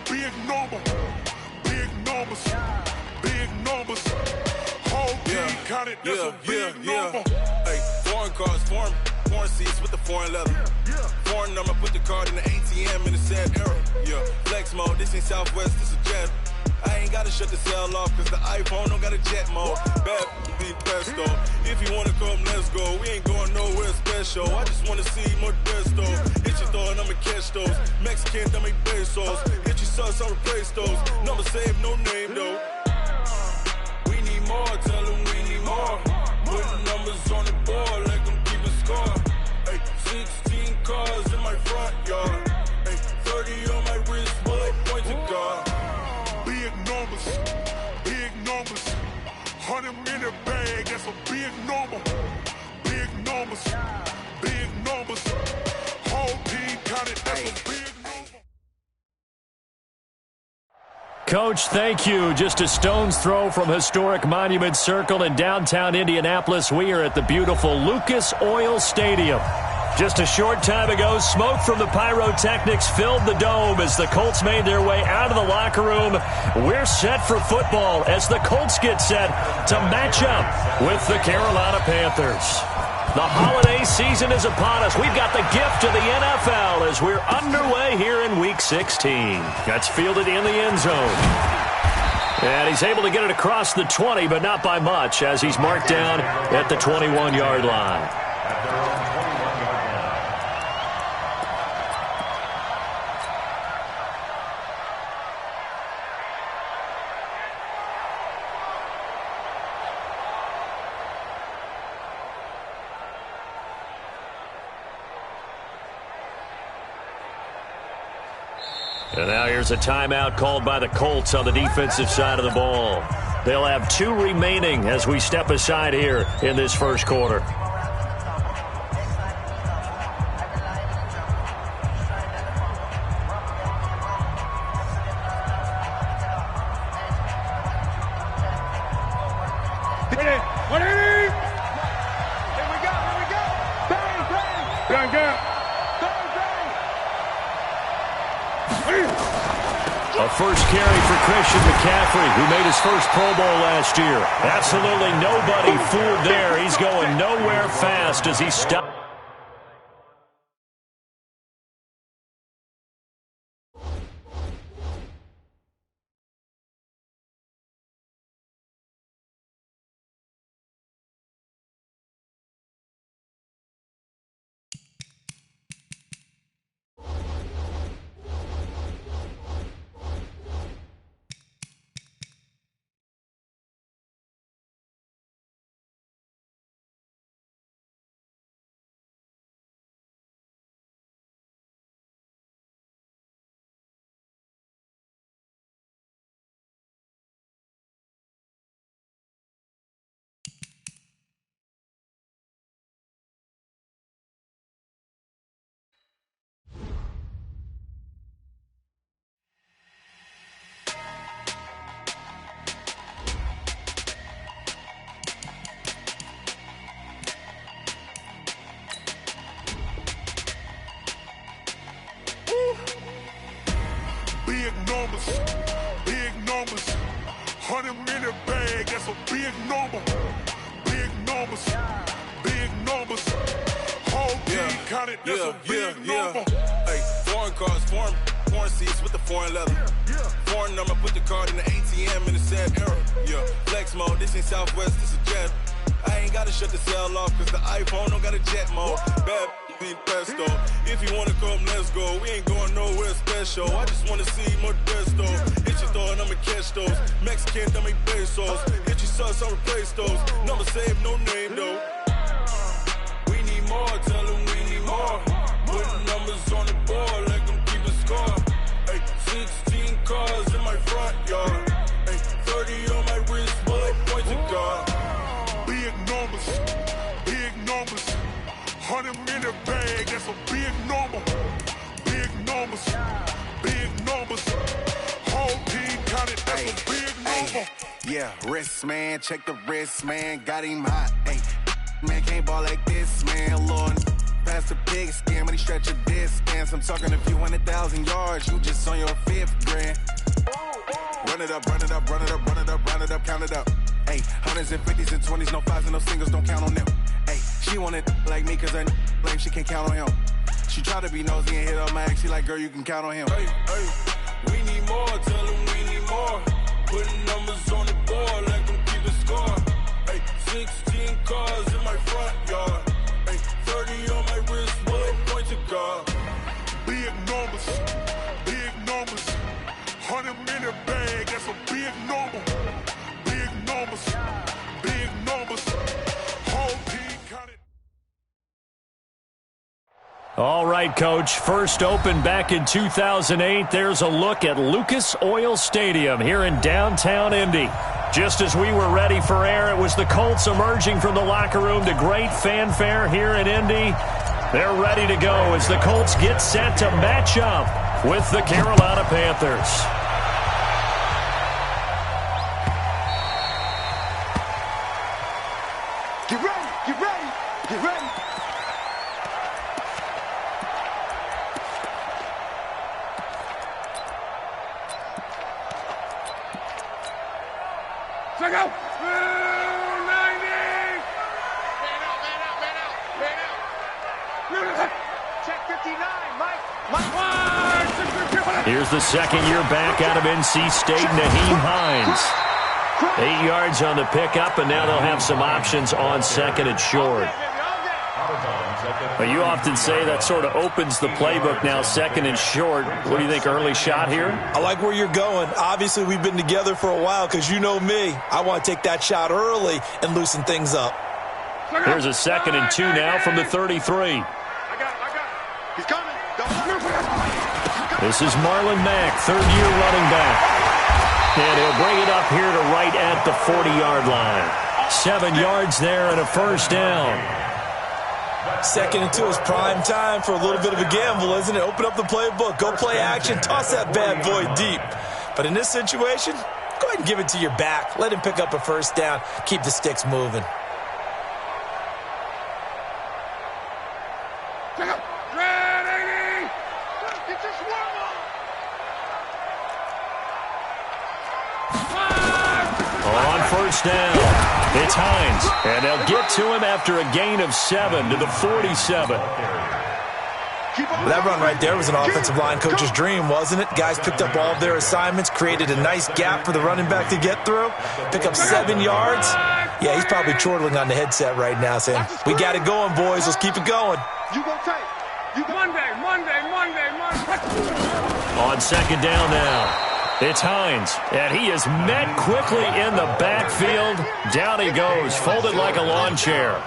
big number. Big numbers. Big numbers. Whole team counted, that's a big number. Hey, foreign cars, foreign seats with the foreign leather. Foreign number, put the card in the ATM in the sad era. Yeah, flex mode, this ain't Southwest, this is jet. I ain't gotta shut the cell off, cause the iPhone don't got a jet mode. Bad beat pesto. If you wanna come, let's go. We ain't going nowhere special. I just wanna see more Modesto. Hit your throw and I'ma catch those. Mexican, dummy pesos. Hit your sauce, I'll replace those. Number save, no name though. We need more, tell them we need more. Putting numbers on the board, like them keeping score. Hey, 16 cars in my front yard. Hey, 30 on my wrist, bullet point to God. Big numbers, big numbers. 100 in the bag, that's a big number. Big numbers, big numbers. Whole team counted, that's a big number. Coach, thank you. Just a stone's throw from historic Monument Circle in downtown Indianapolis. We are at the beautiful Lucas Oil Stadium. Just a short time ago, smoke from the pyrotechnics filled the dome as the Colts made their way out of the locker room. We're set for football as the Colts get set to match up with the Carolina Panthers. The holiday season is upon us. We've got the gift of the NFL as we're underway here in Week 16. That's fielded in the end zone. And he's able to get it across the 20, but not by much as he's marked down at the 21-yard line. And now here's a timeout called by the Colts on the defensive side of the ball. They'll have 2 remaining as we step aside here in this first quarter. First carry for Christian McCaffrey, who made his first Pro Bowl last year. Absolutely nobody fooled there. He's going nowhere fast as he stopped. Big numbers. 100 in the bag, that's a big number. Big numbers, big numbers. Whole team counted, that's a big number. Hey, foreign cars, foreign seats with the foreign leather. Foreign number, put the card in the ATM in the sad era. Yeah, flex mode, this ain't Southwest, this is jet. I ain't gotta shut the cell off, cause the iPhone don't got a jet mode. Bad beat pesto. If you wanna come, let's go. We ain't going nowhere special. I just wanna see more Modesto. Hit your throw and I'ma catch those. Mexican, dummy pesos. Hit your sauce, I'll replace those. Number save, no name though. We need more, tell them we need more. Putting numbers on the board, like them keeping score. Hey, 16 cars in my front yard. Hey, 30 on my wrist, bullet point to God. Big numbers, big numbers. 100 in the bag, that's a big number. Big numbers, big numbers. Whole team counted, that's a big number. Yeah, wrist man, check the wrist man, got him hot. Ay, man can't ball like this, man. Lord, past the pig skin when he stretch your distance. I'm talking a few 100,000 yards, you just on your 5th grand. Run it up, run it up, run it up, run it up, run it up, count it up. Hey, hundreds and 50s and 20s, no 5s and no singles, don't count on them. Hey, she want it like me cause her lame, she can't count on him. She try to be nosy and hit up my ex, she like, girl, you can count on him. Hey, we need more, tell them we need more. Putting numbers on the board like I'm keeping score. Hey, 16 cars in my front yard. Hey, 30 on my wrist, bullet point to God. Big numbers, 100 minute bag, that's a big number. Big numbers, whole team counted. All right, Coach. First opened back in 2008. There's a look at Lucas Oil Stadium here in downtown Indy. Just as we were ready for air, it was the Colts emerging from the locker room to great fanfare here in Indy. They're ready to go as the Colts get set to match up with the Carolina Panthers. Get ready, get ready, get ready. Check out! 90! Man out. Check 59, Mike. Here's the second year back out of NC State, Naheem Hines. 8 yards on the pickup, and now they'll have some options on second and short. But you often say that sort of opens the playbook now, second and short. What do you think, early shot here? I like where you're going. Obviously, we've been together for a while because you know me. I want to take that shot early and loosen things up. Here's a 2nd and 2 now from the 33. I got it. He's coming. This is Marlon Mack, third-year running back. And he'll bring it up here to right at the 40-yard line. 7 yards there and a first down. 2nd and 2 is prime time for a little bit of a gamble, isn't it? Open up the playbook, go play action, toss that bad boy deep. But in this situation, go ahead and give it to your back. Let him pick up a first down. Keep the sticks moving. On first down, it's Hines, and they'll get to him after a gain of 7 to the 47. That run right there was an offensive line coach's dream, wasn't it? Guys picked up all of their assignments, created a nice gap for the running back to get through, pick up 7 yards. Yeah, he's probably chortling on the headset right now saying, we got it going, boys. Let's keep it going. You go take. Monday. On second down now. It's Hines, and he is met quickly in the backfield. Down he goes, folded like a lawn chair.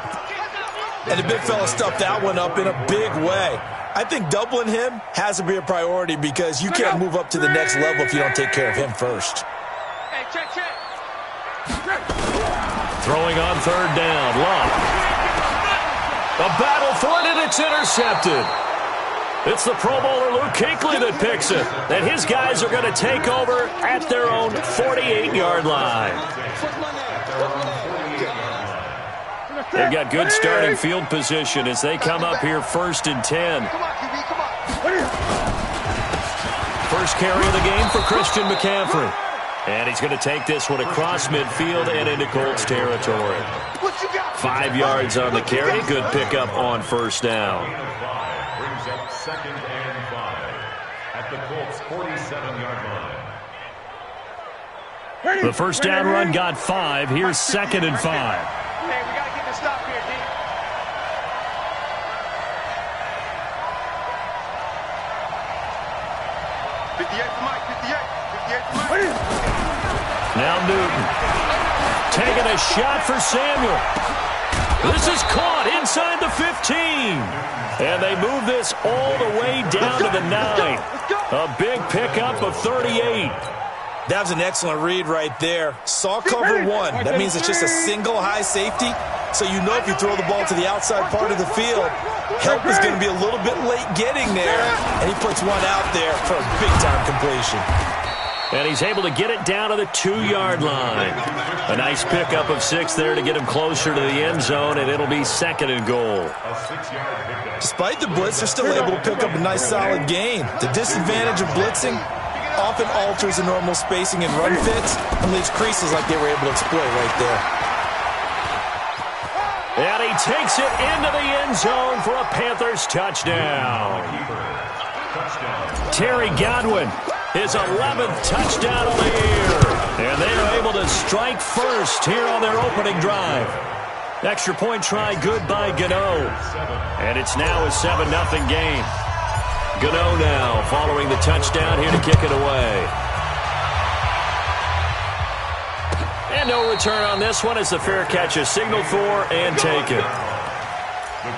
And the big fella stuffed that one up in a big way. I think doubling him has to be a priority because you can't move up to the next level if you don't take care of him first. Hey, check. Throwing on third down, Love. A battle for it, and it's intercepted. It's the Pro Bowler Luke Kuechly that picks it. And his guys are going to take over at their own 48-yard line. They've got good starting field position as they come up here 1st and 10. First carry of the game for Christian McCaffrey. And he's going to take this one across midfield and into Colts territory. 5 yards on the carry. Good pickup on first down. Brings up 2nd and 5 at the Colts 47-yard line. The first down run got 5. Here's 2nd and 5. Hey, we got to get the stop here, D. 58 for Mike, 58 for Mike. Now Newton. Taking a shot for Samuel. This is caught inside the 15. And they move this all the way down to the 9. A big pickup of 38. That was an excellent read right there. Saw cover 1. That means it's just a single high safety. So you know if you throw the ball to the outside part of the field, help is going to be a little bit late getting there. And he puts one out there for a big-time completion. And he's able to get it down to the 2-yard line. A nice pickup of 6 there to get him closer to the end zone, and it'll be 2nd and goal. Despite the blitz, they're still able to pick up a nice solid gain. The disadvantage of blitzing often alters the normal spacing and run fits and leaves creases like they were able to exploit right there. And he takes it into the end zone for a Panthers touchdown. Terry Godwin, his 11th touchdown of the year. And they are able to strike first here on their opening drive. Extra point try good by Gano. And it's now a 7-0 game. Gano now following the touchdown here to kick it away. And no return on this one as the fair catch is signaled for and taken. The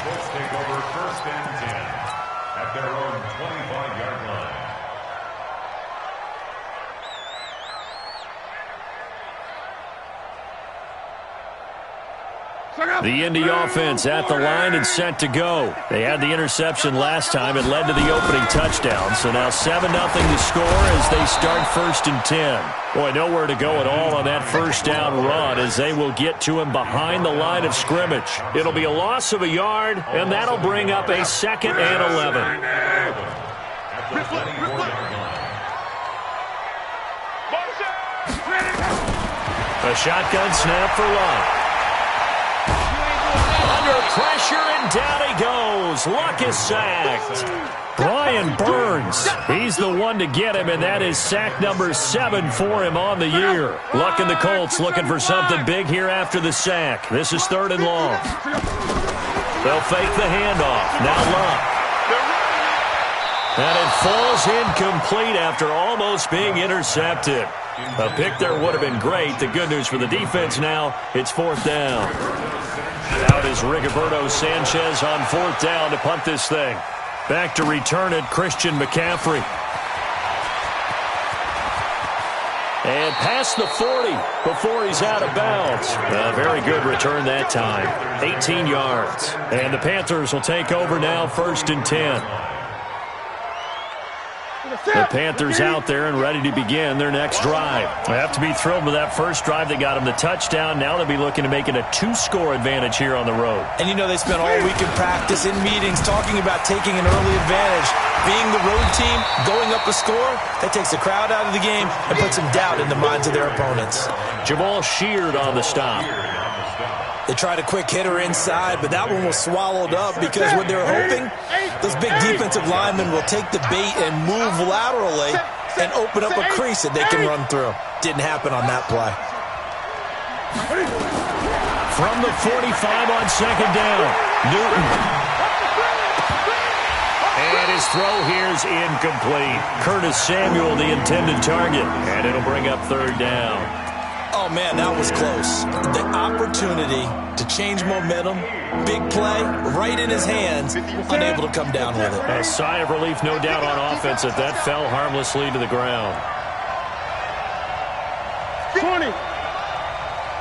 Colts take over 1st and 10 at their own 25-yard line. The Indy offense at the line and set to go. They had the interception last time. It led to the opening touchdown. So now 7-0 to score as they start 1st and 10. Boy, nowhere to go at all on that first down run as they will get to him behind the line of scrimmage. It'll be a loss of a yard, and that'll bring up a 2nd and 11. A shotgun snap for Luck. Under pressure, and down he goes. Luck is sacked. Brian Burns, he's the one to get him, and that is sack number 7 for him on the year. Luck and the Colts looking for something big here after the sack. This is 3rd and long. They'll fake the handoff. Now Luck. And it falls incomplete after almost being intercepted. A pick there would have been great. The good news for the defense now, it's 4th down. Out is Rigoberto Sanchez on 4th down to punt this thing. Back to return it, Christian McCaffrey. And past the 40 before he's out of bounds. A very good return that time. 18 yards. And the Panthers will take over now 1st and 10. The Panthers out there and ready to begin their next drive. They have to be thrilled with that first drive that got them the touchdown. Now they'll be looking to make it a 2-score advantage here on the road. And you know they spent all week in practice, in meetings, talking about taking an early advantage. Being the road team, going up a score, that takes the crowd out of the game and puts some doubt in the minds of their opponents. Jamal Sheard on the stop. They tried a quick hitter inside, but that one was swallowed up because what they were hoping, those big defensive linemen will take the bait and move laterally and open up a crease that they can run through. Didn't happen on that play. From the 45 on 2nd down, Newton. And his throw here is incomplete. Curtis Samuel, the intended target, and it'll bring up 3rd down. Oh, man, that was close. The opportunity to change momentum, big play, right in his hands, unable to come down with it. A sigh of relief, no doubt, on offense that fell harmlessly to the ground. 20.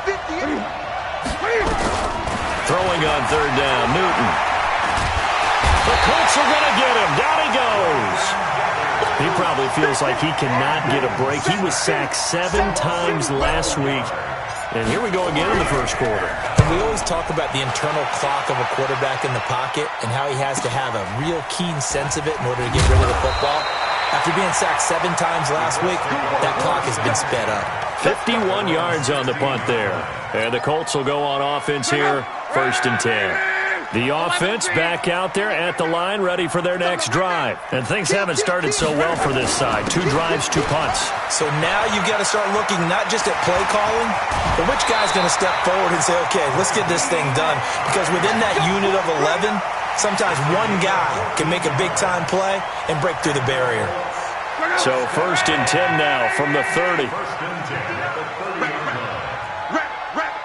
50. Throwing on 3rd down, Newton. The Colts are going to get him. Down he goes. He probably feels like he cannot get a break. He was sacked 7 times last week. And here we go again in the first quarter. And we always talk about the internal clock of a quarterback in the pocket and how he has to have a real keen sense of it in order to get rid of the football. After being sacked 7 times last week, that clock has been sped up. 51 yards on the punt there. And the Colts will go on offense here, 1st and 10. The offense back out there at the line, ready for their next drive. And things haven't started so well for this side. 2 drives, 2 punts. So now you've got to start looking not just at play calling, but which guy's going to step forward and say, okay, let's get this thing done. Because within that unit of 11, sometimes one guy can make a big-time play and break through the barrier. So 1st and 10 now from the 30.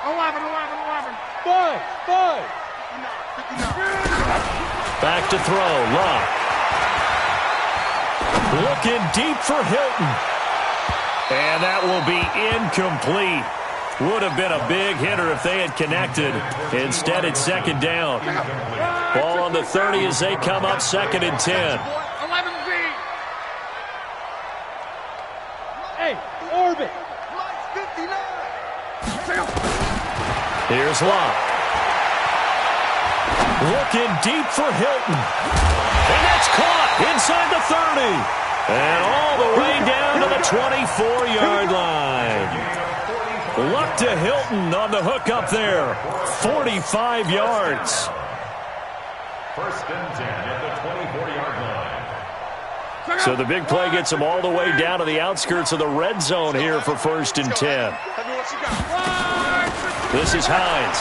11. 11. 5. 5. Back to throw, Luck. Looking deep for Hilton. And that will be incomplete. Would have been a big hitter if they had connected. Instead, it's 2nd down. Ball on the 30 as they come up 2nd and 10. 11 Z. Hey. Here's Locke. Looking deep for Hilton. And that's caught inside the 30. And all the way down to the 24-yard line. Luck to Hilton on the hook up there. 45 yards. First and 10 at the 24-yard line. So the big play gets them all the way down to the outskirts of the red zone here for first and 10. This is Hines.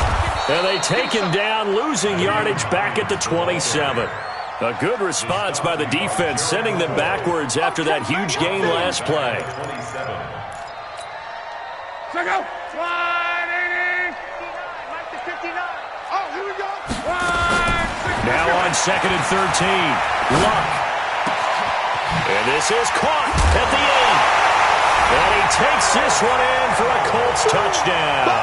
And they take him down, losing yardage back at the 27. A good response by the defense, sending them backwards after that huge gain last play. Now on second and 13. Luck. And this is caught at the 8. And he takes this one in for a Colts touchdown.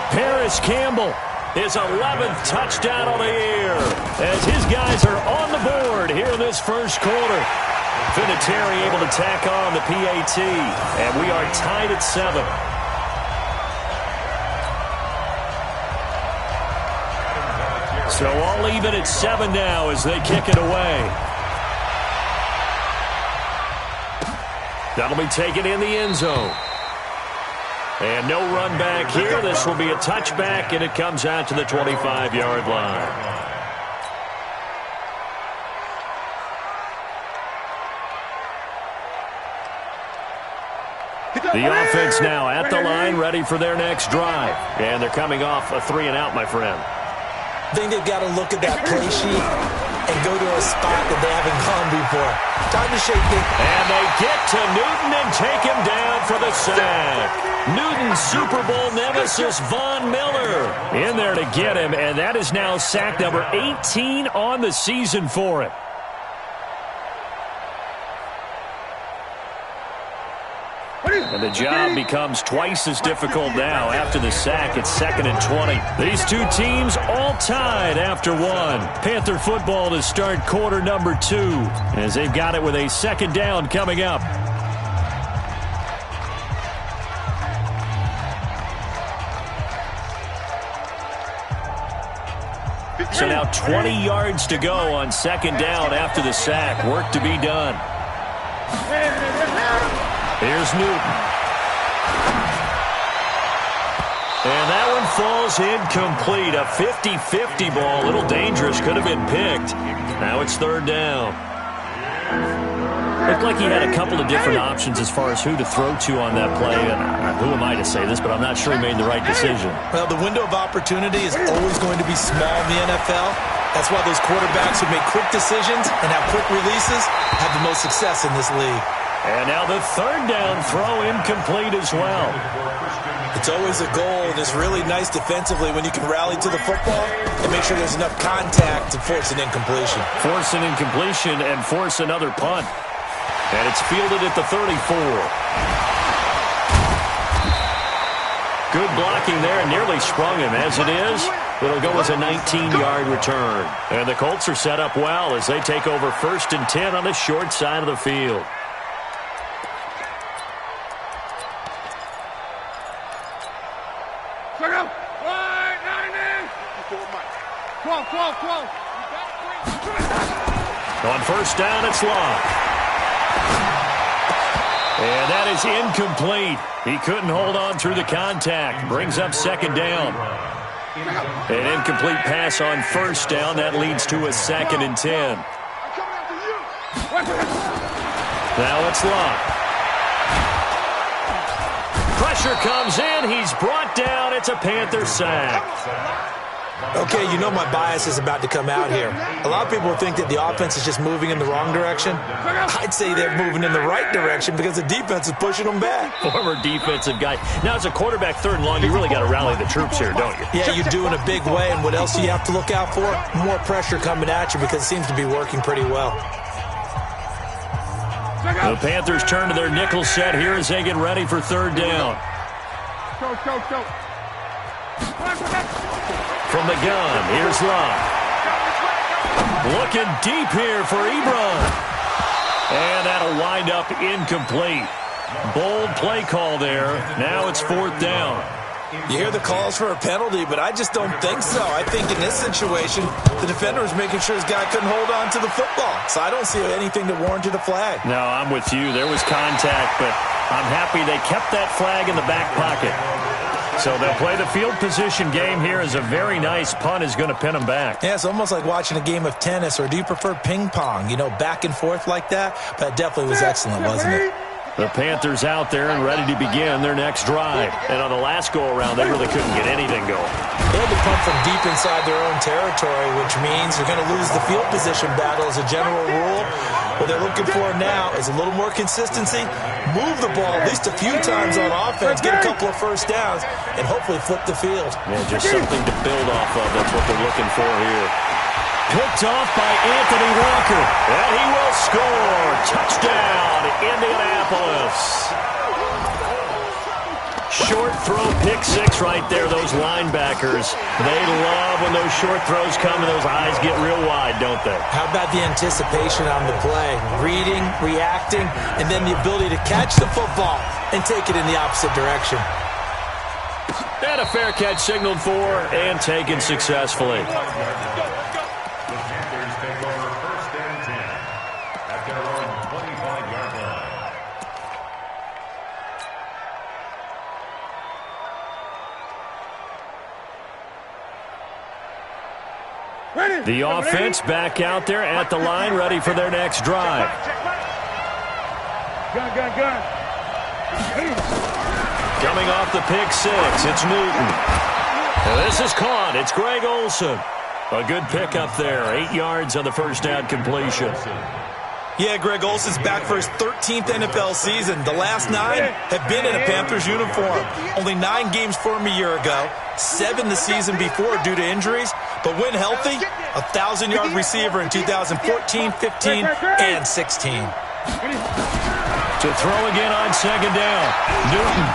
Paris Campbell, his 11th touchdown of the year, as his guys are on the board here in this first quarter. Vinatieri able to tack on the PAT, and we are tied at 7. So all even at 7 now as they kick it away. That'll be taken in the end zone. And no run back here. This will be a touchback, and it comes out to the 25-yard line. The offense now at the line, ready for their next drive. And they're coming off a 3-and-out, my friend. I think they've got to look at that play sheet and go to a spot that they haven't gone before. Time to shake it. And they get to Newton and take him down for the sack. Newton's Super Bowl nemesis, Von Miller, in there to get him, and that is now sack number 18 on the season for him. And the job becomes twice as difficult now after the sack. It's second and 20. These two teams all tied after one. Panther football to start quarter number 2 as they've got it with a second down coming up. So now 20 yards to go on second down after the sack. Work to be done. Here's Newton. And that one falls incomplete. A 50-50 ball. A little dangerous. Could have been picked. Now it's third down. Looked like he had a couple of different options as far as who to throw to on that play. Who am I to say this, but I'm not sure he made the right decision. Well, the window of opportunity is always going to be small in the NFL. That's why those quarterbacks who make quick decisions and have quick releases have the most success in this league. And now the third down throw incomplete as well. It's always a goal, and it's really nice defensively when you can rally to the football and make sure there's enough contact to force an incompletion. Force an incompletion and force another punt. And it's fielded at the 34. Good blocking there, nearly sprung him. As it is, it'll go as a 19-yard return. And the Colts are set up well as they take over first and 10 on the short side of the field. On first down, it's Long. And that is incomplete. He couldn't hold on through the contact. Brings up second down. An incomplete pass on first down. That leads to a second and 10. Now it's Long. Pressure comes in. He's brought down. It's a Panther sack. Okay, you know my bias is about to come out here. A lot of people think that the offense is just moving in the wrong direction. I'd say they're moving in the right direction because the defense is pushing them back. Former defensive guy. Now, as a quarterback, third and long, you really got to rally the troops here, don't you? Yeah, you do in a big way. And what else do you have to look out for? More pressure coming at you because it seems to be working pretty well. The Panthers turn to their nickel set here as they get ready for third down. From the gun, here's Love. Looking deep here for Ebron. And that'll wind up incomplete. Bold play call there. Now it's fourth down. You hear the calls for a penalty, but I just don't think so. I think in this situation, the defender was making sure his guy couldn't hold on to the football. So I don't see anything that warranted a flag. No, I'm with you. There was contact, but I'm happy they kept that flag in the back pocket. So they'll play the field position game here as a very nice punt is going to pin them back. Yeah, it's almost like watching a game of tennis, or do you prefer ping pong? You know, back and forth like that? But it definitely was excellent, wasn't it? The Panthers out there and ready to begin their next drive. And on the last go-around, they really couldn't get anything going. They had to punt from deep inside their own territory, which means they're going to lose the field position battle as a general rule. What they're looking for now is a little more consistency, move the ball at least a few times on offense, get a couple of first downs, and hopefully flip the field. Yeah, just something to build off of. That's what they're looking for here. Picked off by Anthony Walker, and he will score. Touchdown, Indianapolis. Short throw, pick six right there, those linebackers. They love when those short throws come and those eyes get real wide, don't they? How about the anticipation on the play? Reading, reacting, and then the ability to catch the football and take it in the opposite direction. And a fair catch signaled for and taken successfully. The offense back out there at the line, ready for their next drive. Gun. Coming off the pick six, it's Newton. And this is caught. It's Greg Olsen. A good pickup there. 8 yards on the first down completion. Yeah, Greg Olsen's back for his 13th NFL season. The last 9 have been in a Panthers uniform. Only 9 games for him a year ago, 7 the season before due to injuries. But when healthy, 1,000-yard receiver in 2014, 15, and 16. To throw again on second down. Newton.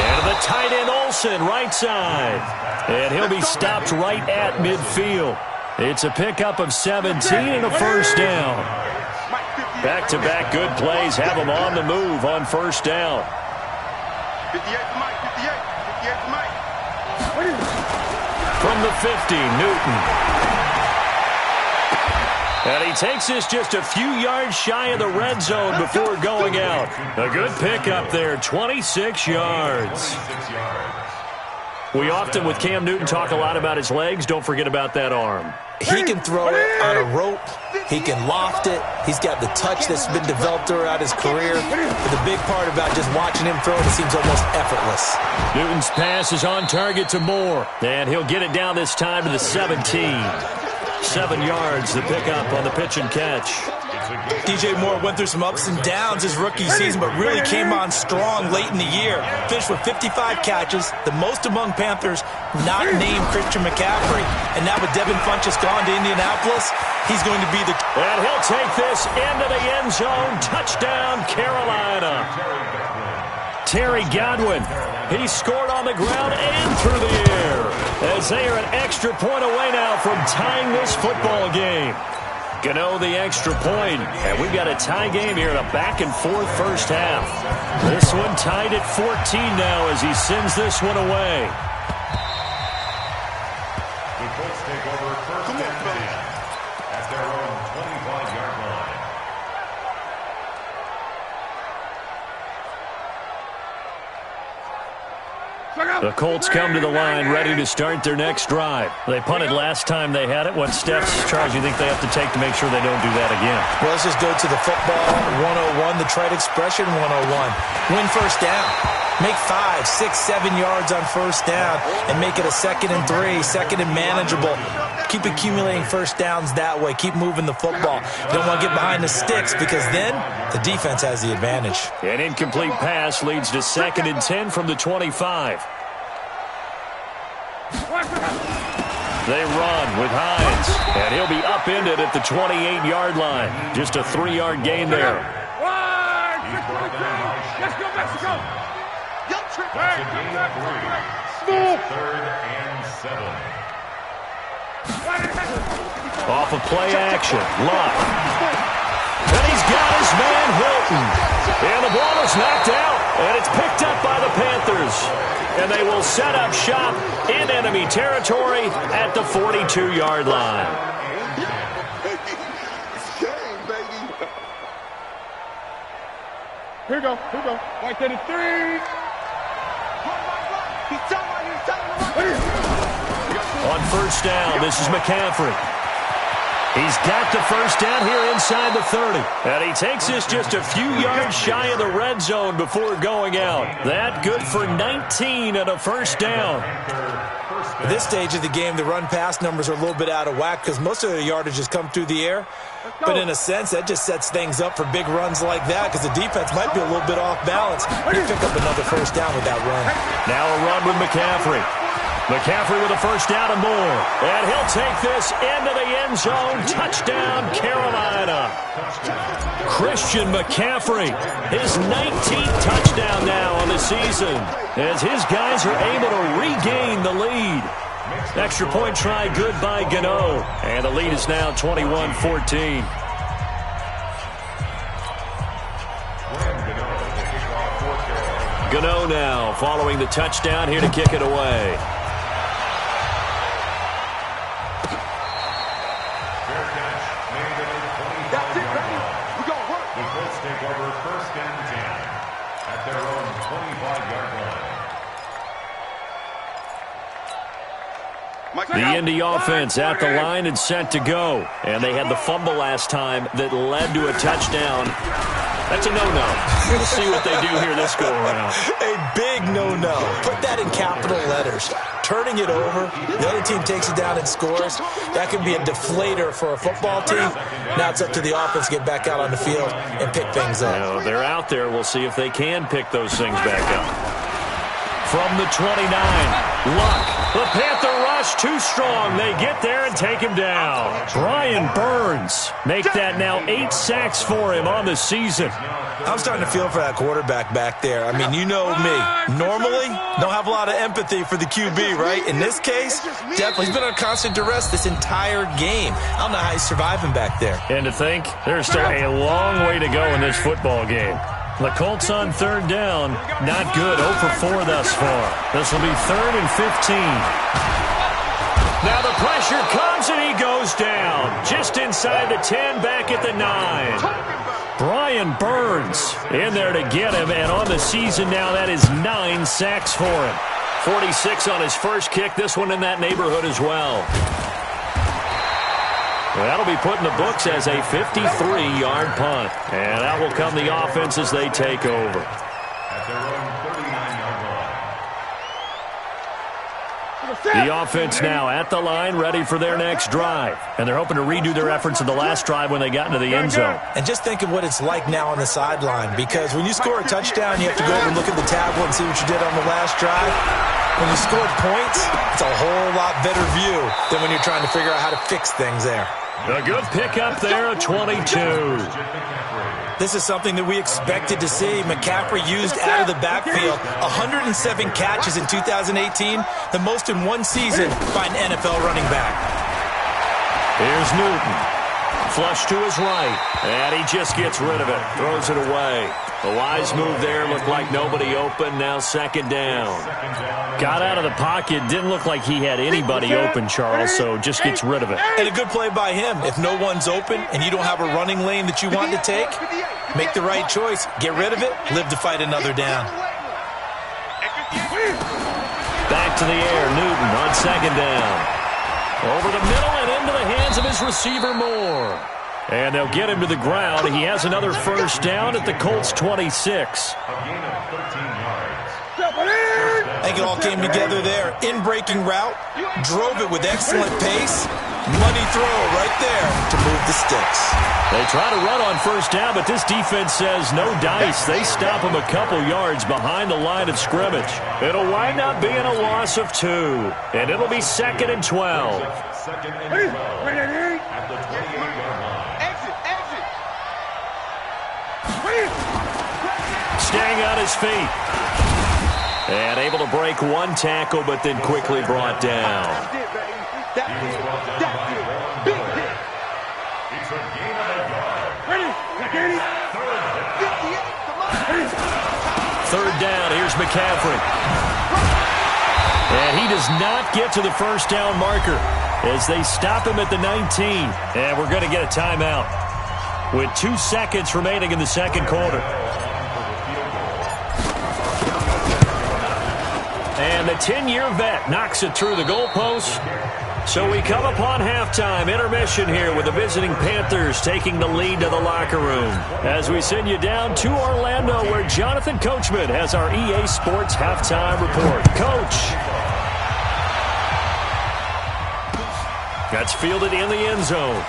And the tight end Olsen, right side. And he'll be stopped right at midfield. It's a pickup of 17 and a first down. Back-to-back good plays have them on the move on first down. 58 for Mike, 58 for Mike. From the 50, Newton. And he takes this just a few yards shy of the red zone before going out. A good pickup there, 26 yards. We often, with Cam Newton, talk a lot about his legs. Don't forget about that arm. He can throw it on a rope. He can loft it. He's got the touch that's been developed throughout his career. But the big part about just watching him throw it, seems almost effortless. Newton's pass is on target to Moore. And he'll get it down this time to the 17. 7 yards, the pickup on the pitch and catch. DJ Moore went through some ups and downs his rookie season, but really came on strong late in the year. Finished with 55 catches, the most among Panthers not named Christian McCaffrey. And now with Devin Funchess gone to Indianapolis, he's going to be the... And he'll take this into the end zone. Touchdown, Carolina. Terry Godwin. He scored on the ground and through the air, as they are an extra point away now from tying this football game. Gano the extra point, and we've got a tie game here in a back-and-forth first half. This one tied at 14 now as he sends this one away. The Colts take over first and 10 at their own 25-yard line. The Colts come to the line ready to start their next drive. They punted last time they had it. What steps, Charles, do you think they have to take to make sure they don't do that again? Well, let's just go to the football 101, the trite expression 101. Win first down. Make 5, 6, 7 yards on first down and make it a 2nd and 3, 2nd and manageable. Keep accumulating first downs that way. Keep moving the football. You don't want to get behind the sticks because then the defense has the advantage. An incomplete pass leads to 2nd and 10 from the 25. They run with Hines, and he'll be upended at the 28-yard line. Just a 3-yard gain there. Let's go, Mexico! That's a gain of 3. It's 3rd and 7. Off of play action, Luck. And he's got his man Hilton. And the ball is knocked out. And it's picked up by the Panthers. And they will set up shop in enemy territory at the 42-yard line. Here we go. Right there to 3. On first down, this is McCaffrey. He's got the first down here inside the 30. And he takes this just a few yards shy of the red zone before going out. That good for 19 and a first down. At this stage of the game, the run-pass numbers are a little bit out of whack because most of the yardage has come through the air. But in a sense, that just sets things up for big runs like that because the defense might be a little bit off balance. You pick up another first down with that run. Now a run with McCaffrey. McCaffrey with a first down and more. And he'll take this into the end zone. Touchdown, Carolina. Christian McCaffrey, his 19th touchdown now on the season as his guys are able to regain the lead. Extra point try good by Gano. And the lead is now 21-14. Gano now following the touchdown here to kick it away. The Indy offense at the line and set to go. And they had the fumble last time that led to a touchdown. That's a no-no. We'll see what they do here this go-around. A big no-no. Put that in capital letters. Turning it over, the other team takes it down and scores. That could be a deflator for a football team. Now it's up to the offense to get back out on the field and pick things up. Well, they're out there. We'll see if they can pick those things back up. From the 29, Luck. The Panther rush too strong. They get there and take him down. Brian Burns make that now 8 sacks for him on the season. I'm starting to feel for that quarterback back there. I mean, you know me. Normally, don't have a lot of empathy for the QB, right? In this case, definitely. He's been under constant duress this entire game. I don't know how he's surviving back there. And to think, there's still a long way to go in this football game. The Colts on third down, not good, 0 for 4 thus far. This will be 3rd and 15. Now the pressure comes and he goes down. Just inside the 10, back at the 9. Brian Burns in there to get him, and on the season now that is 9 sacks for him. 46 on his first kick, this one in that neighborhood as well. Well, that'll be put in the books as a 53-yard punt. And that will come the offense as they take over. The offense now at the line, ready for their next drive. And they're hoping to redo their efforts in the last drive when they got into the end zone. And just think of what it's like now on the sideline, because when you score a touchdown, you have to go over and look at the tablet and see what you did on the last drive. When you scored points, it's a whole lot better view than when you're trying to figure out how to fix things there. A good pickup there at 22. This is something that we expected to see. McCaffrey used out of the backfield. 107 catches in 2018, the most in one season by an NFL running back. Here's Newton. Flush to his right, and he just gets rid of it. Throws it away. A wise move there. Looked like nobody open. Now 2nd down. Got out of the pocket. Didn't look like he had anybody open, Charles, so just gets rid of it. And a good play by him. If no one's open and you don't have a running lane that you want to take, make the right choice. Get rid of it. Live to fight another down. Back to the air. Newton on 2nd down. Over the middle and into the hands of his receiver Moore. And they'll get him to the ground. He has another first down at the Colts 26. I think it all came together there. In-breaking route. Drove it with excellent pace. Money throw right there to move the sticks. They try to run on first down, but this defense says no dice. They stop him a couple yards behind the line of scrimmage. It'll wind up being a loss of 2. And it'll be 2nd and 12. At the 28-yard line. Exit. Staying on his feet. And able to break one tackle, but then quickly brought down. It's a gain of a yard. Third down, here's McCaffrey. And he does not get to the first down marker as they stop him at the 19. And we're going to get a timeout with 2 seconds remaining in the second quarter. And the 10-year vet knocks it through the goalpost. So we come upon halftime, intermission here with the visiting Panthers taking the lead to the locker room. As we send you down to Orlando, where Jonathan Coachman has our EA Sports halftime report. Coach. That's fielded in the end zone.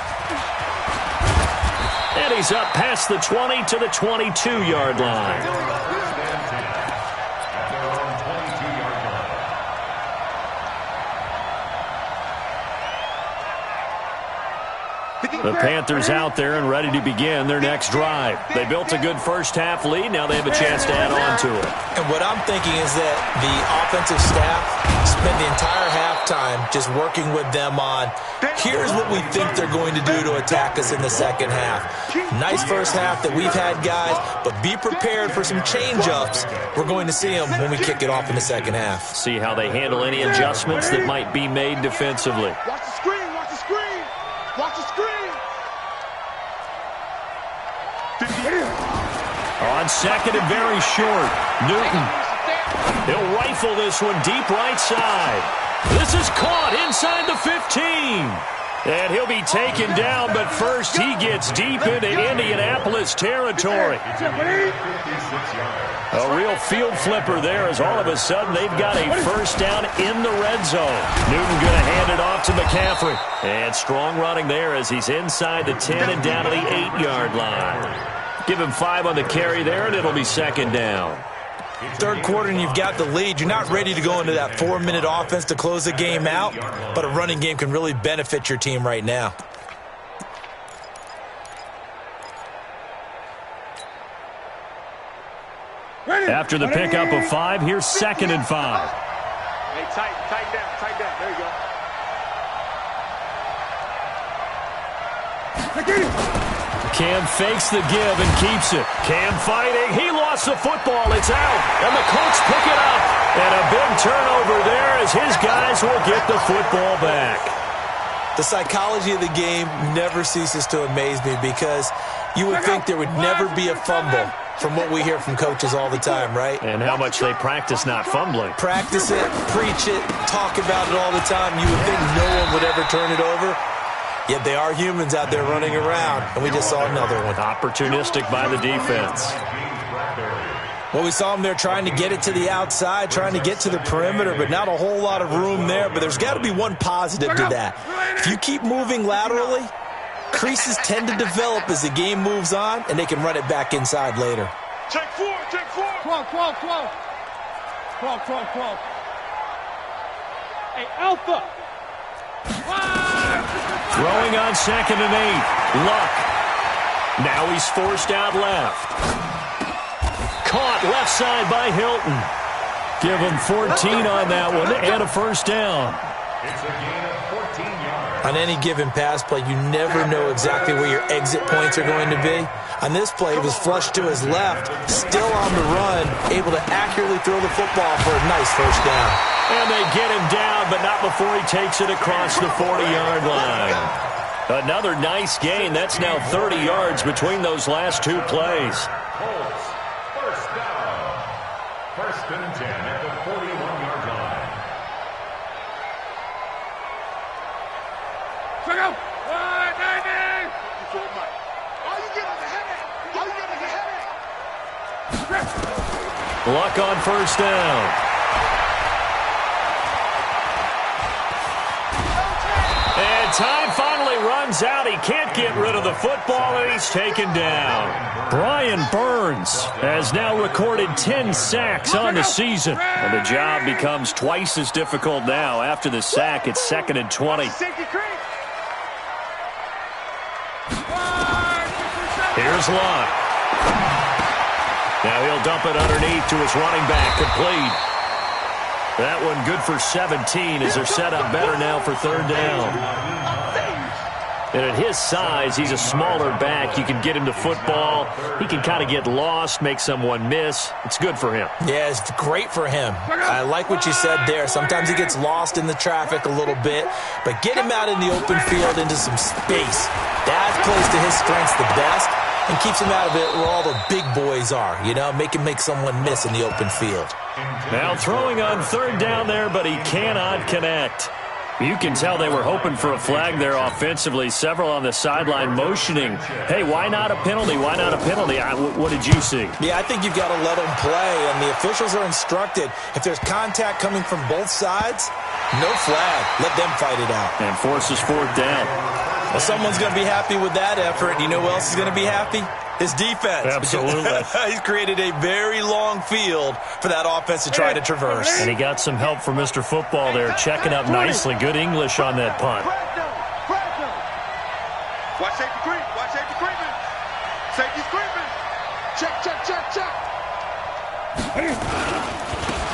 And he's up past the 20 to the 22-yard line. The Panthers out there and ready to begin their next drive. They built a good first-half lead. Now they have a chance to add on to it. And what I'm thinking is that the offensive staff spend the entire halftime just working with them on, here's what we think they're going to do to attack us in the second half. Nice first half that we've had, guys, but be prepared for some change-ups. We're going to see them when we kick it off in the second half. See how they handle any adjustments that might be made defensively. Watch the screen, watch the screen, watch the screen. On second and very short, Newton. He'll rifle this one deep right side. This is caught inside the 15. And he'll be taken down, but first he gets deep into Indianapolis territory. A real field flipper there as all of a sudden they've got a first down in the red zone. Newton going to hand it off to McCaffrey. And strong running there as he's inside the 10 and down to the 8-yard line. Give him 5 on the carry there, and it'll be second down. Third quarter and you've got the lead. You're not ready to go into that 4-minute offense to close the game out, but a running game can really benefit your team right now. After the pickup of 5, here's second and 5. Hey, tight down. There you go. Cam fakes the give and keeps it. Cam fighting. He lost the football. It's out. And the Colts pick it up. And a big turnover there as his guys will get the football back. The psychology of the game never ceases to amaze me because you would think there would never be a fumble from what we hear from coaches all the time, right? And how much they practice not fumbling. Practice it, preach it, talk about it all the time. You would think no one would ever turn it over. Yet they are humans out there running around, and we just saw another one. Opportunistic by the defense. Well, we saw them there trying to get it to the outside, trying to get to the perimeter, but not a whole lot of room there. But there's got to be one positive to that. If you keep moving laterally, creases tend to develop as the game moves on, and they can run it back inside later. Check 4. 12. Hey, Alpha. Throwing on second and 8. Luck. Now he's forced out left. Caught left side by Hilton. Give him 14 on that one and a first down. It's a gain of 14 yards. On any given pass play, you never know exactly where your exit points are going to be. On this play, it was flushed to his left, still on the run, able to accurately throw the football for a nice first down. And they get him down, but not before he takes it across the 40-yard line. Another nice gain. That's now 30 yards between those last 2 plays. Colts, first down. First and 10 at the 41-yard line. Check out. 190. All you get is a headache. Luck on first down. And time finally runs out. He can't get rid of the football, and he's taken down. Brian Burns has now recorded 10 sacks on the season. And the job becomes twice as difficult now. After the sack, it's second and 20. Here's Luck. Now he'll dump it underneath to his running back, complete. That one good for 17 as they're set up better now for third down. And at his size, he's a smaller back. You can get him to football. He can kind of get lost, make someone miss. It's good for him. Yeah, it's great for him. I like what you said there. Sometimes he gets lost in the traffic a little bit, but get him out in the open field into some space. That plays to his strengths the best and keeps him out of it where all the big boys are, you know, make him make someone miss in the open field. Now throwing on third down there, but he cannot connect. You can tell they were hoping for a flag there offensively. Several on the sideline motioning, hey, why not a penalty? Why not a penalty? What did you see? Yeah, I think you've got to let them play, and the officials are instructed. If there's contact coming from both sides, no flag. Let them fight it out. And forces fourth down. Well, someone's going to be happy with that effort. You know who else is going to be happy? His defense. Absolutely. He's created a very long field for that offense to try to traverse. And he got some help from Mr. Football there, checking up nicely. Good English on that punt. Watch safety creep. Watch safety creeping. Safety's creeping. Check, check, check, check.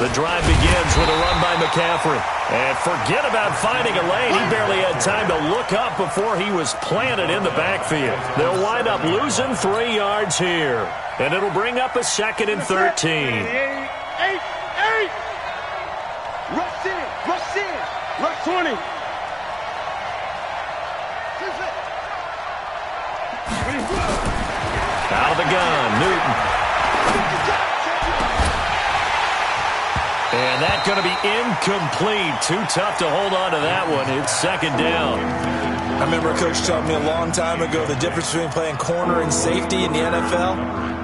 The drive begins with a run by McCaffrey. And forget about finding a lane. He barely had time to look up before he was planted in the backfield. They'll wind up losing 3 yards here. And it'll bring up a 2nd and 13. 8. Rush in. Rush in. Rush 20. Out of the gun, Newton. And that's going to be incomplete. Too tough to hold on to that one. It's 2nd down. I remember a coach telling me a long time ago the difference between playing corner and safety in the NFL.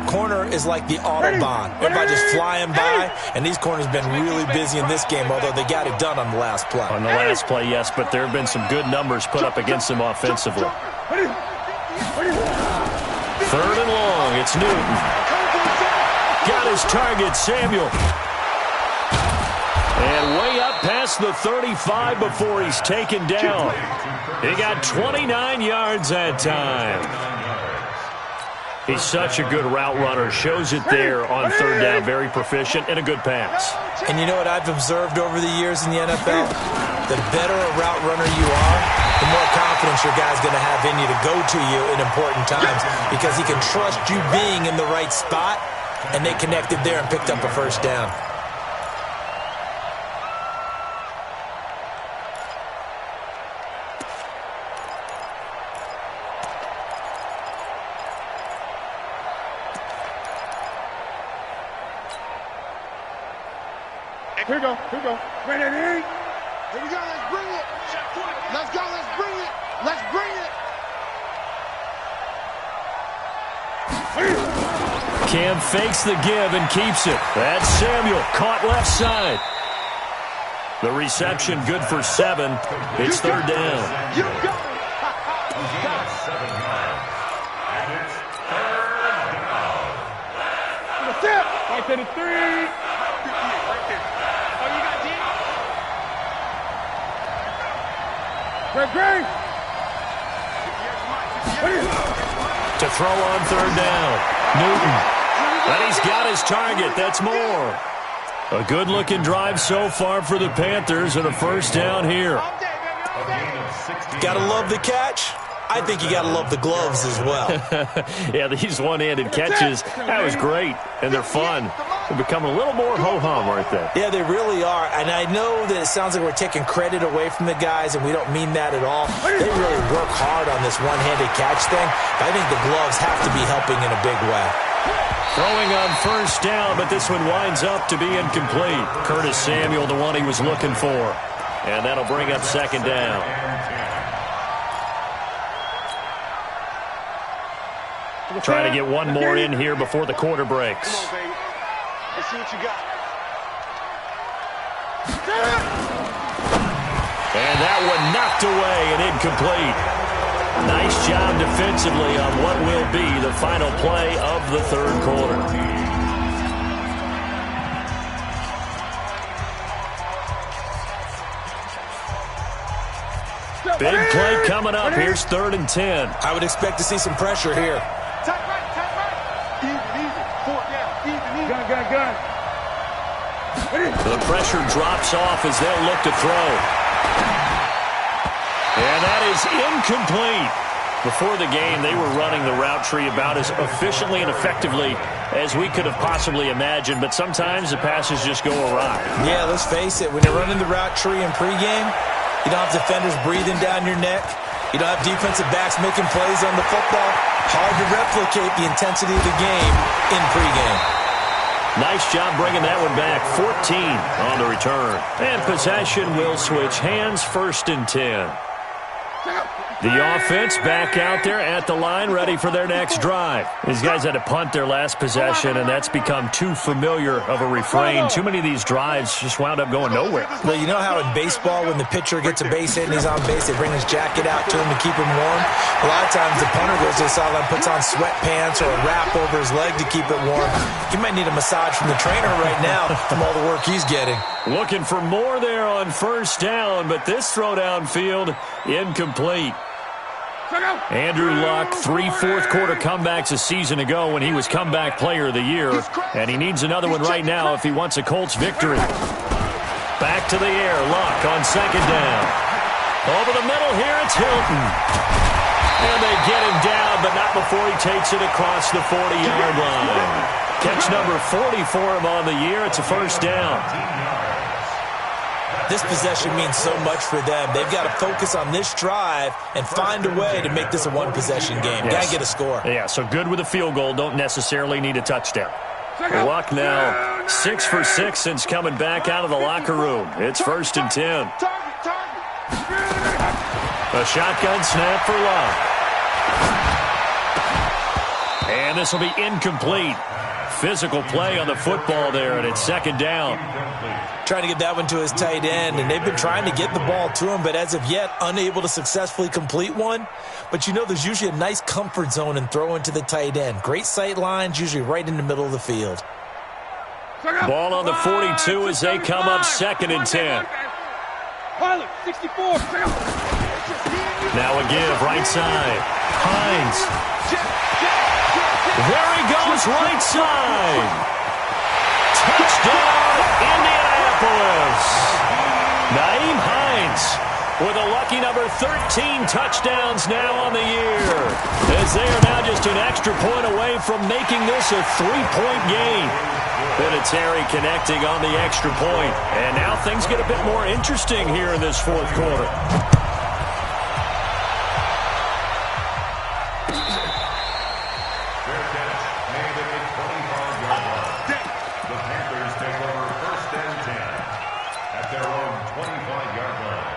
Corner is like the Autobahn. Everybody just flying by, and these corners have been really busy in this game, although they got it done on the last play. On the last play, yes, but there have been some good numbers put up against them offensively. 3rd and long. It's Newton. Got his target, Samuel. And way up past the 35 before he's taken down. He got 29 yards that time. He's such a good route runner. Shows it there on 3rd down. Very proficient and a good pass. And you know what I've observed over the years in the NFL? The better a route runner you are, the more confidence your guy's going to have in you to go to you in important times because he can trust you being in the right spot, and they connected there and picked up a 1st down. Here we go. Here we go. Ready? Here we go. Let's bring it. Let's go. Let's bring it. Let's bring it. Cam fakes the give and keeps it. That's Samuel. Caught left side. The reception good for 7. It's 3rd down. You go. He's got 7 yards. And it's 3rd down. That's it. Right to the 3. Great. To throw on 3rd down. Newton. And he's got his target. That's more. A good-looking drive so far for the Panthers and a 1st down here. Gotta love the catch. I think you gotta love the gloves as well. Yeah, these one-handed catches, that was great, and they're fun. They're becoming a little more ho-hum right there. Yeah, they really are, and I know that it sounds like we're taking credit away from the guys, and we don't mean that at all. They really work hard on this one-handed catch thing, but I think the gloves have to be helping in a big way. Throwing on 1st down, but this one winds up to be incomplete. Curtis Samuel, the one he was looking for. And that'll bring up 2nd down. Trying to get one more in here before the quarter breaks. Come on, baby. Let's see what you got. And that one knocked away and incomplete. Nice job defensively on what will be the final play of the 3rd quarter. Big play coming up. Here's 3rd and 10. I would expect to see some pressure here. Tight right. Easy. 4th down. Easy. Gun. The pressure drops off as they'll look to throw. And that is incomplete. Before the game, they were running the route tree about as efficiently and effectively as we could have possibly imagined, but sometimes the passes just go awry. Yeah, let's face it, when you're running the route tree in pregame, you don't have defenders breathing down your neck. You don't have defensive backs making plays on the football. Hard to replicate the intensity of the game in pregame. Nice job bringing that one back. 14 on the return. And possession will switch hands, 1st and 10. The offense back out there at the line, ready for their next drive. These guys had to punt their last possession, and that's become too familiar of a refrain. Too many of these drives just wound up going nowhere. Well, you know how in baseball, when the pitcher gets a base hit and he's on base, they bring his jacket out to him to keep him warm? A lot of times the punter goes to the sideline, puts on sweatpants or a wrap over his leg to keep it warm. He might need a massage from the trainer right now from all the work he's getting. Looking for more there on 1st down, but this throw downfield, incomplete. Andrew Luck, 3 fourth-quarter comebacks a season ago when he was comeback player of the year, and he needs another one right now if he wants a Colts victory. Back to the air, Luck on 2nd down. Over the middle here, it's Hilton. And they get him down, but not before he takes it across the 40-yard line. Catch number 40 for him on the year. It's a 1st down. This possession means so much for them. They've got to focus on this drive and find a way to make this a one-possession game. Yes. Got to get a score. Yeah, so good with a field goal. Don't necessarily need a touchdown. Luck now 6 for 6 since coming back out of the locker room. It's 1st and 10. A shotgun snap for Luck. And this will be incomplete. Physical play on the football there, and it's 2nd down. Trying to get that one to his tight end, and they've been trying to get the ball to him, but as of yet, unable to successfully complete one. But you know there's usually a nice comfort zone in throwing to the tight end. Great sight lines, usually right in the middle of the field. Ball on the 42 as they come up 2nd and 10. Now a give, right side. Hines. There he goes, right side. Touchdown, Indianapolis. Naeem Hines with a lucky number 13 touchdowns now on the year, as they are now just an extra point away from making this a 3-point game. Vinatieri connecting on the extra point. And now things get a bit more interesting here in this 4th quarter. The Panthers take over 1st and 10 at their own 25-yard line.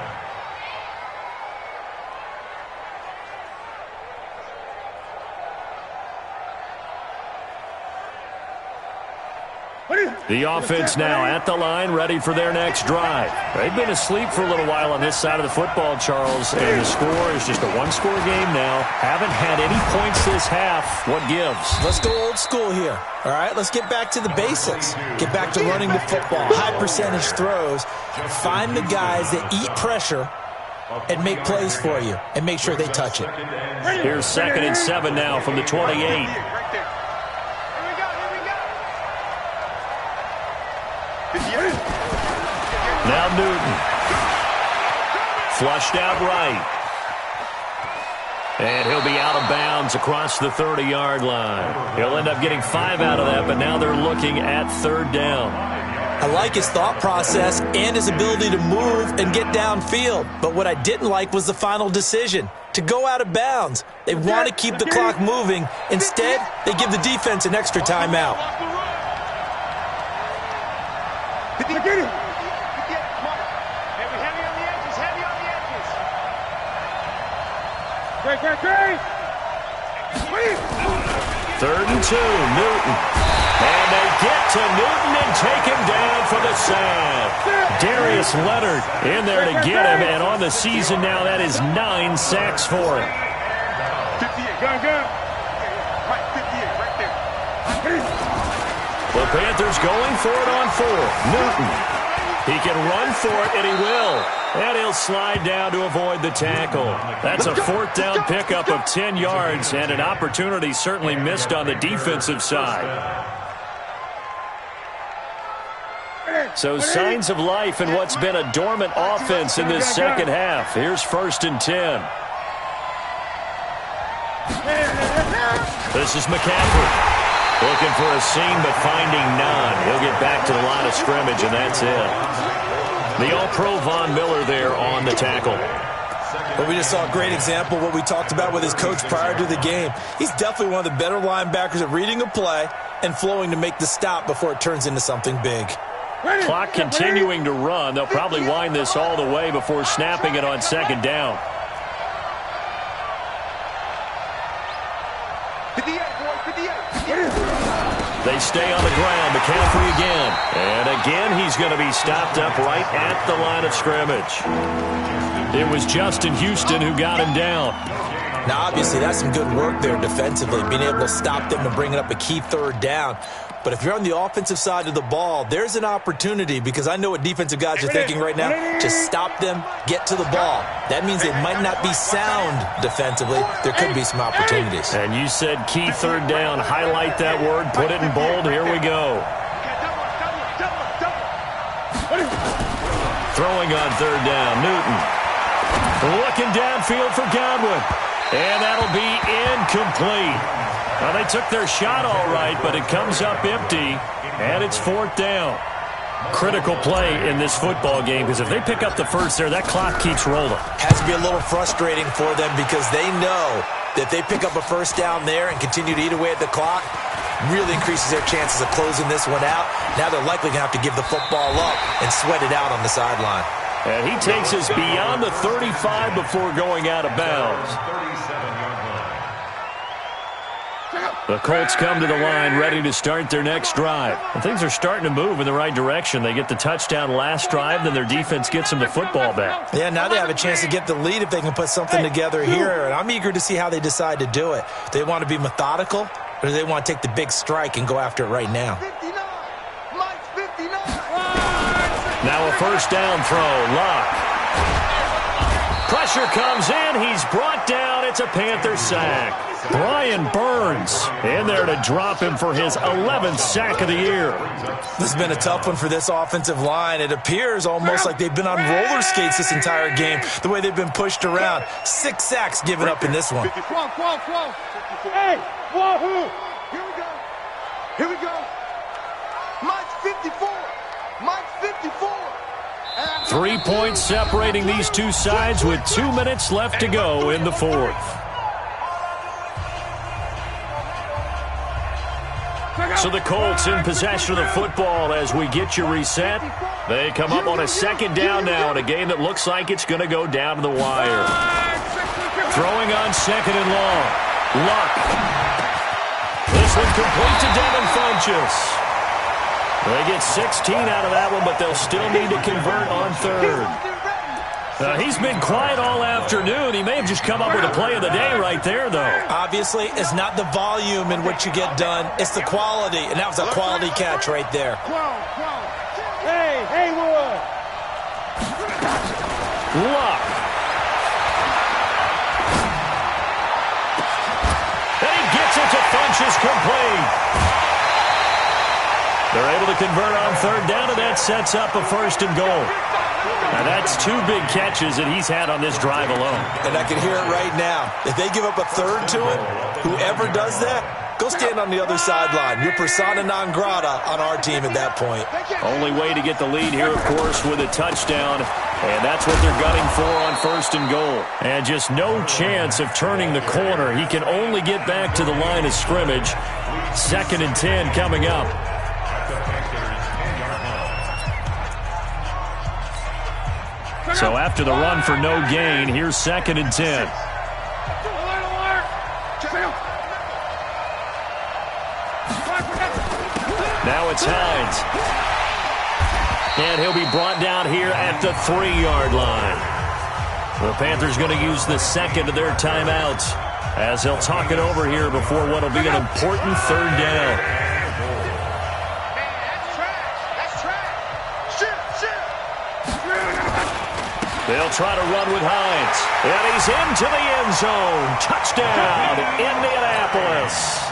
The offense now at the line, ready for their next drive. They've been asleep for a little while on this side of the football, Charles, and the score is just a one-score game now. Haven't had any points this half. What gives? Let's go old school here. All right, let's get back to the basics. Get back to running the football, high percentage throws. Find the guys that eat pressure and make plays for you, and make sure they touch it. Here's 2nd and 7 now from the 28. Now Newton. Flushed out right. And he'll be out of bounds across the 30-yard line. He'll end up getting 5 out of that, but now they're looking at 3rd down. I like his thought process and his ability to move and get downfield. But what I didn't like was the final decision, to go out of bounds. They want to keep the clock moving. Instead, they give the defense an extra timeout. Get it. Great. 3rd and 2, Newton. And they get to Newton and take him down for the sack. Darius Leonard in there to get him, and on the season now, that is 9 sacks for him. 58, gun. Right, 58, right there. The Panthers going for it on 4th. Newton. He can run for it, and he will. And he'll slide down to avoid the tackle. That's a 4th down pickup of 10 yards, and an opportunity certainly missed on the defensive side. So signs of life in what's been a dormant offense in this second half. Here's 1st and 10. This is McCaffrey. Looking for a seam, but finding none. He'll get back to the line of scrimmage, and that's it. The All-Pro Von Miller there on the tackle. But we just saw a great example of what we talked about with his coach prior to the game. He's definitely one of the better linebackers at reading a play and flowing to make the stop before it turns into something big. Clock continuing to run. They'll probably wind this all the way before snapping it on 2nd down. They stay on the ground. McCaffrey again. And again, he's going to be stopped up right at the line of scrimmage. It was Justin Houston who got him down. Now, obviously, that's some good work there defensively, being able to stop them and bringing up a key 3rd down. But if you're on the offensive side of the ball, there's an opportunity, because I know what defensive guys are thinking right now. Just stop them, get to the ball. That means they might not be sound defensively. There could be some opportunities. And you said key 3rd down. Highlight that word. Put it in bold. Here we go. Throwing on 3rd down. Newton. Looking downfield for Godwin. And that'll be incomplete. Well, they took their shot all right, but it comes up empty, and it's 4th down. Critical play in this football game, because if they pick up the first there, that clock keeps rolling. Has to be a little frustrating for them, because they know that if they pick up a 1st down there and continue to eat away at the clock, really increases their chances of closing this one out. Now they're likely going to have to give the football up and sweat it out on the sideline. And he takes us beyond the 35 before going out of bounds. The Colts come to the line ready to start their next drive. And things are starting to move in the right direction. They get the touchdown last drive, then their defense gets them the football back. Yeah, now they have a chance to get the lead if they can put something together here. And I'm eager to see how they decide to do it. Do they want to be methodical, or do they want to take the big strike and go after it right now? Now a 1st down throw. Luck. Pressure comes in. He's brought down. It's a Panther sack. Brian Burns in there to drop him for his 11th sack of the year. This has been a tough one for this offensive line. It appears almost like they've been on roller skates this entire game, the way they've been pushed around. 6 sacks given up in this one. Hey, wahoo! Here we go. Here we go. Mike's 54. Mike's 54. 3 points separating these two sides with 2 minutes left to go in the 4th. So the Colts in possession of the football as we get you reset. They come up on a 2nd down now in a game that looks like it's going to go down to the wire. Throwing on 2nd and long. Luck. This one complete to Devin Funchess. They get 16 out of that one, but they'll still need to convert on 3rd. He's been quiet all afternoon. He may have just come up with a play of the day right there, though. Obviously, it's not the volume in which you get done. It's the quality, and that was a quality catch right there. Hey, Haywood. Luck. And he gets it to Funchess complete. They're able to convert on 3rd down, and that sets up a 1st and goal. Now, that's 2 big catches that he's had on this drive alone. And I can hear it right now. If they give up a 3rd to it, whoever does that, go stand on the other sideline. You're persona non grata on our team at that point. Only way to get the lead here, of course, with a touchdown. And that's what they're gunning for on 1st and goal. And just no chance of turning the corner. He can only get back to the line of scrimmage. 2nd and 10 coming up. So after the run for no gain, here's 2nd and 10. Now it's Hines. And he'll be brought down here at the 3-yard line. The Panthers going to use the 2nd of their timeouts as they'll talk it over here before what will be an important 3rd down. They'll try to run with Hines. And he's into the end zone. Touchdown, Indianapolis.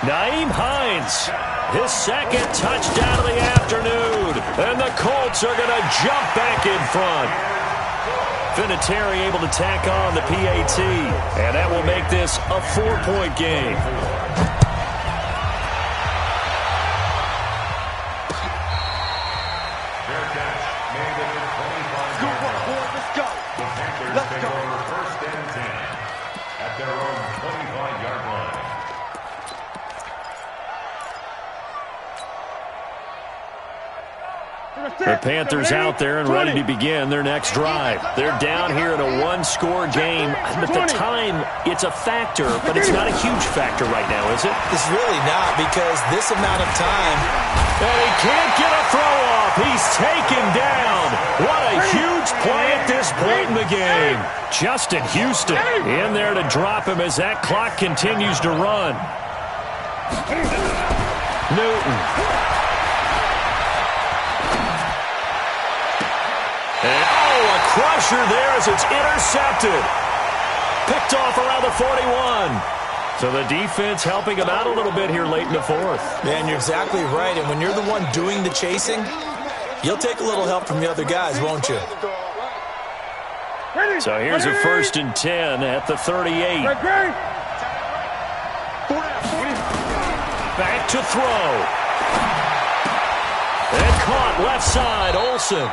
Naeem Hines, his second touchdown of the afternoon. And the Colts are going to jump back in front. Vinatieri able to tack on the PAT. And that will make this a 4-point game. Their catch made it at 25 yards. Let's go. The Panthers take over first and 10 at their own 25-yard line. The Panthers out there and ready to begin their next drive. They're down here in a one-score game. At the time, it's a factor, but it's not a huge factor right now, is it? It's really not, because this amount of time. And he can't get a throw off. He's taken down. What a huge play at this point in the game. Justin Houston in there to drop him as that clock continues to run. Newton. And, a crusher there as it's intercepted. Picked off around the 41. So the defense helping him out a little bit here late in the fourth. Man, you're exactly right. And when you're the one doing the chasing, you'll take a little help from the other guys, won't you? So here's a 1st and 10 at the 38. Back to throw. And caught left side, Olsen.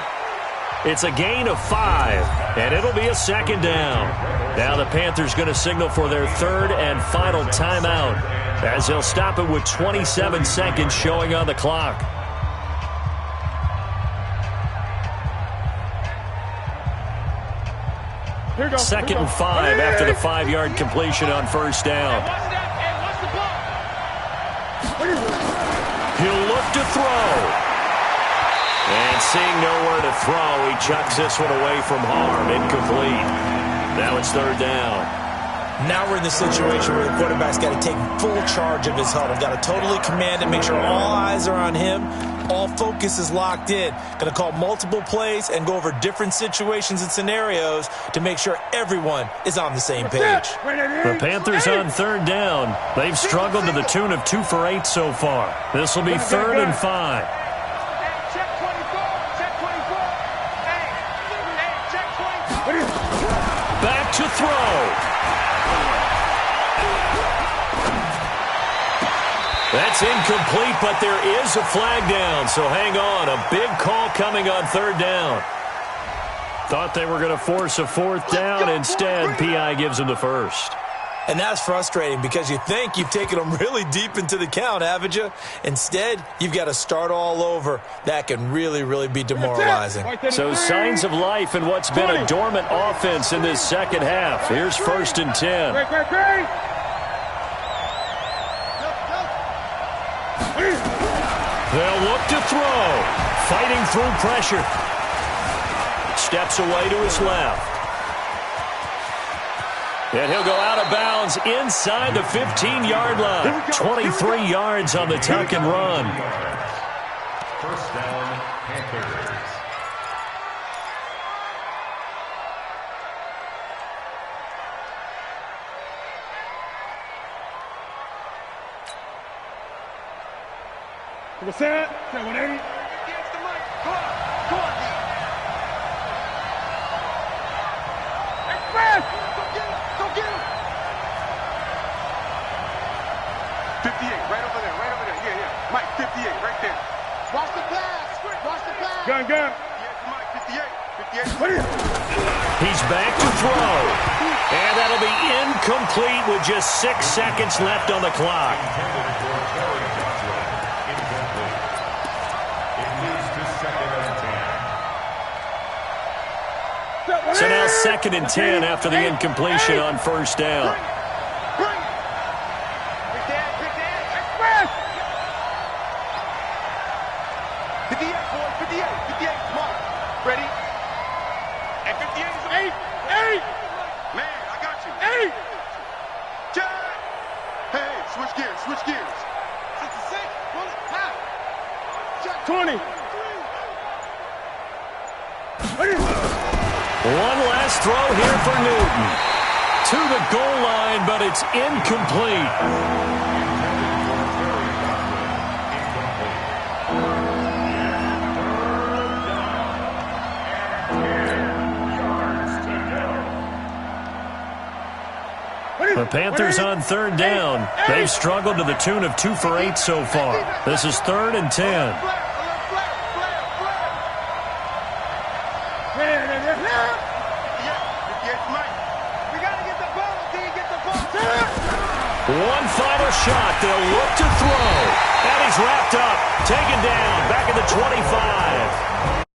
It's a gain of 5, and it'll be a 2nd down. Now the Panthers going to signal for their 3rd and final timeout, as they'll stop it with 27 seconds showing on the clock. Second and 5 after the 5-yard completion on 1st down. He'll look to throw. And seeing nowhere to throw, he chucks this one away from harm. Incomplete. Now it's 3rd down. Now we're in the situation where the quarterback's got to take full charge of his huddle. Got to totally command it, make sure all eyes are on him. All focus is locked in. Going to call multiple plays and go over different situations and scenarios to make sure everyone is on the same page. The Panthers on 3rd down. They've struggled to the tune of 2 for 8 so far. This will be 3rd and 5. Back to throw. That's incomplete, but there is a flag down, so hang on. A big call coming on 3rd down. Thought they were going to force a 4th down. Instead, P.I. gives them the 1st. And that's frustrating because you think you've taken them really deep into the count, haven't you? Instead, you've got to start all over. That can really, really be demoralizing. So signs of life in what's been a dormant offense in this second half. Here's 1st and 10. They'll look to throw. Fighting through pressure. Steps away to his left. And he'll go out of bounds inside the 15-yard line. 23 yards on the tuck and run. 1st down, Panthers. What's that? 180. Come on. Express! Go get him! 58, right over there. Yeah. Mike, 58, right there. Watch the pass. Gun. Yeah, Mike, 58. He's back to throw. And that'll be incomplete with just 6 seconds left on the clock. So now 2nd and 10 after the incompletion on 1st down. Express! 58, boys, 58, come on. Ready? And 58 is 8! Man, I got you. 8! Jack! Hey, switch gears. 66, pull it, half. Jack, 20. One last throw here for Newton. To the goal line, but it's incomplete. The Panthers on third down. They've struggled to the tune of 2 for 8 so far. This is 3rd and 10. One final shot. They'll look to throw. And he's wrapped up. Taken down. Back at the 25.